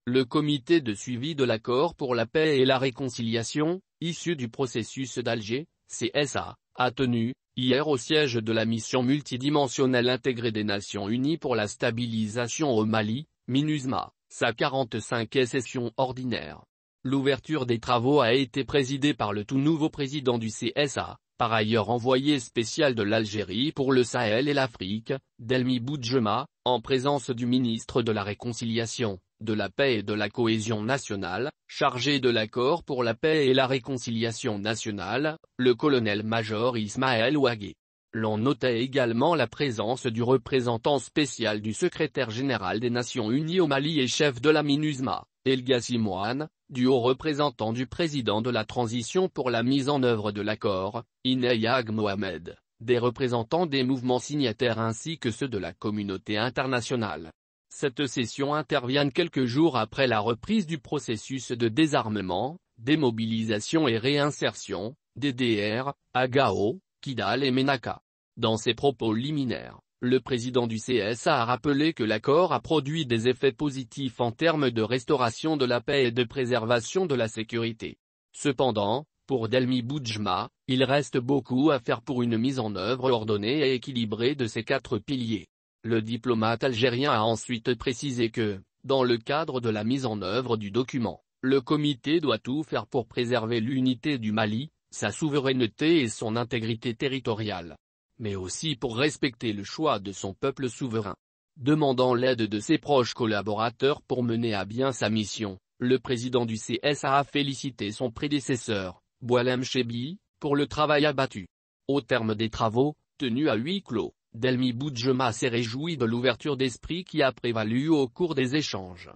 Le comité de suivi de l'accord pour la paix et la réconciliation, issu du processus d'Alger, CSA, a tenu, hier au siège de la mission multidimensionnelle intégrée des Nations Unies pour la stabilisation au Mali, MINUSMA, sa 45e session ordinaire. L'ouverture des travaux a été présidée par le tout nouveau président du CSA, par ailleurs envoyé spécial de l'Algérie pour le Sahel et l'Afrique, Delmi Boudjema, en présence du ministre de la Réconciliation, de la Paix et de la Cohésion nationale, chargé de l'accord pour la paix et la réconciliation nationale, le colonel-major Ismaël Ouagué. L'on notait également la présence du représentant spécial du secrétaire général des Nations Unies au Mali et chef de la MINUSMA, El Ghassimouane, du haut représentant du président de la transition pour la mise en œuvre de l'accord, Iney Ag Mohamed, des représentants des mouvements signataires ainsi que ceux de la communauté internationale. Cette session intervient quelques jours après la reprise du processus de désarmement, démobilisation et réinsertion, DDR, à Gao, Kidal et Ménaka. Dans ses propos liminaires, le président du CSA a rappelé que l'accord a produit des effets positifs en termes de restauration de la paix et de préservation de la sécurité. Cependant, pour Delmi Boudjema, il reste beaucoup à faire pour une mise en œuvre ordonnée et équilibrée de ces 4 piliers. Le diplomate algérien a ensuite précisé que, dans le cadre de la mise en œuvre du document, le comité doit tout faire pour préserver l'unité du Mali, sa souveraineté et son intégrité territoriale, mais aussi pour respecter le choix de son peuple souverain. Demandant l'aide de ses proches collaborateurs pour mener à bien sa mission, le président du CSA a félicité son prédécesseur, Boualem Chebi, pour le travail abattu. Au terme des travaux, tenus à huis clos, Delmi Boudjema s'est réjoui de l'ouverture d'esprit qui a prévalu au cours des échanges,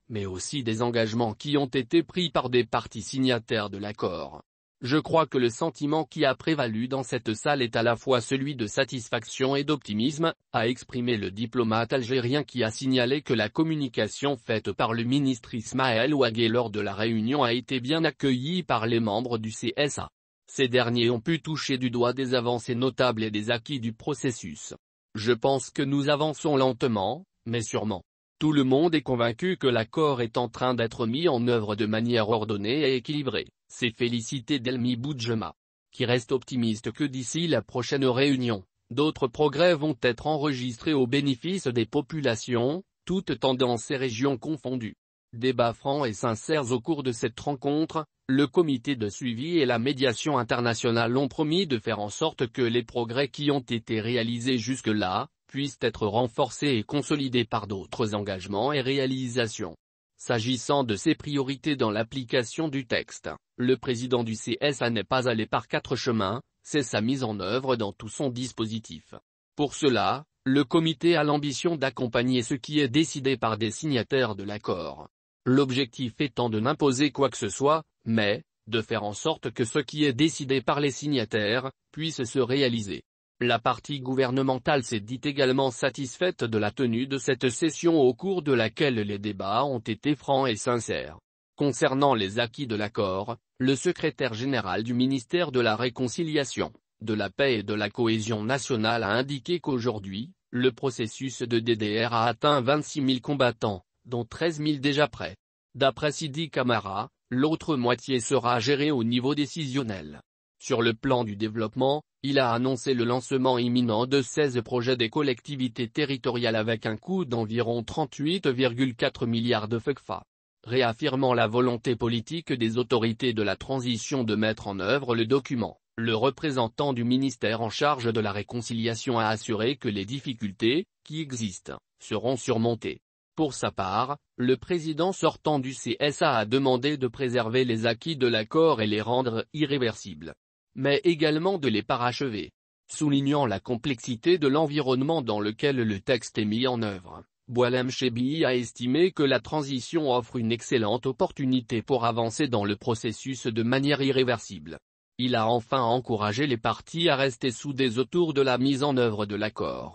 mais aussi des engagements qui ont été pris par des parties signataires de l'accord. Je crois que le sentiment qui a prévalu dans cette salle est à la fois celui de satisfaction et d'optimisme, a exprimé le diplomate algérien qui a signalé que la communication faite par le ministre Ismaël Ouagué lors de la réunion a été bien accueillie par les membres du CSA. Ces derniers ont pu toucher du doigt des avancées notables et des acquis du processus. Je pense que nous avançons lentement, mais sûrement. Tout le monde est convaincu que l'accord est en train d'être mis en œuvre de manière ordonnée et équilibrée, s'est félicité Delmi Boudjema, qui reste optimiste que d'ici la prochaine réunion, d'autres progrès vont être enregistrés au bénéfice des populations, toutes tendances et régions confondues. Débats francs et sincères au cours de cette rencontre, le comité de suivi et la médiation internationale ont promis de faire en sorte que les progrès qui ont été réalisés jusque-là, puissent être renforcés et consolidés par d'autres engagements et réalisations. S'agissant de ses priorités dans l'application du texte, le président du CSA n'est pas allé par 4 chemins, c'est sa mise en œuvre dans tout son dispositif. Pour cela, le comité a l'ambition d'accompagner ce qui est décidé par des signataires de l'accord. L'objectif étant de n'imposer quoi que ce soit, mais, de faire en sorte que ce qui est décidé par les signataires, puisse se réaliser. La partie gouvernementale s'est dit également satisfaite de la tenue de cette session au cours de laquelle les débats ont été francs et sincères. Concernant les acquis de l'accord, le secrétaire général du ministère de la Réconciliation, de la Paix et de la Cohésion nationale a indiqué qu'aujourd'hui, le processus de DDR a atteint 26 000 combattants, dont 13 000 déjà prêts. D'après Sidi Camara, l'autre moitié sera gérée au niveau décisionnel. Sur le plan du développement, il a annoncé le lancement imminent de 16 projets des collectivités territoriales avec un coût d'environ 38,4 milliards de FECFA. Réaffirmant la volonté politique des autorités de la transition de mettre en œuvre le document, le représentant du ministère en charge de la réconciliation a assuré que les difficultés, qui existent, seront surmontées. Pour sa part, le président sortant du CSA a demandé de préserver les acquis de l'accord et les rendre irréversibles, mais également de les parachever. Soulignant la complexité de l'environnement dans lequel le texte est mis en œuvre, Boualem Chebi a estimé que la transition offre une excellente opportunité pour avancer dans le processus de manière irréversible. Il a enfin encouragé les parties à rester soudées autour de la mise en œuvre de l'accord.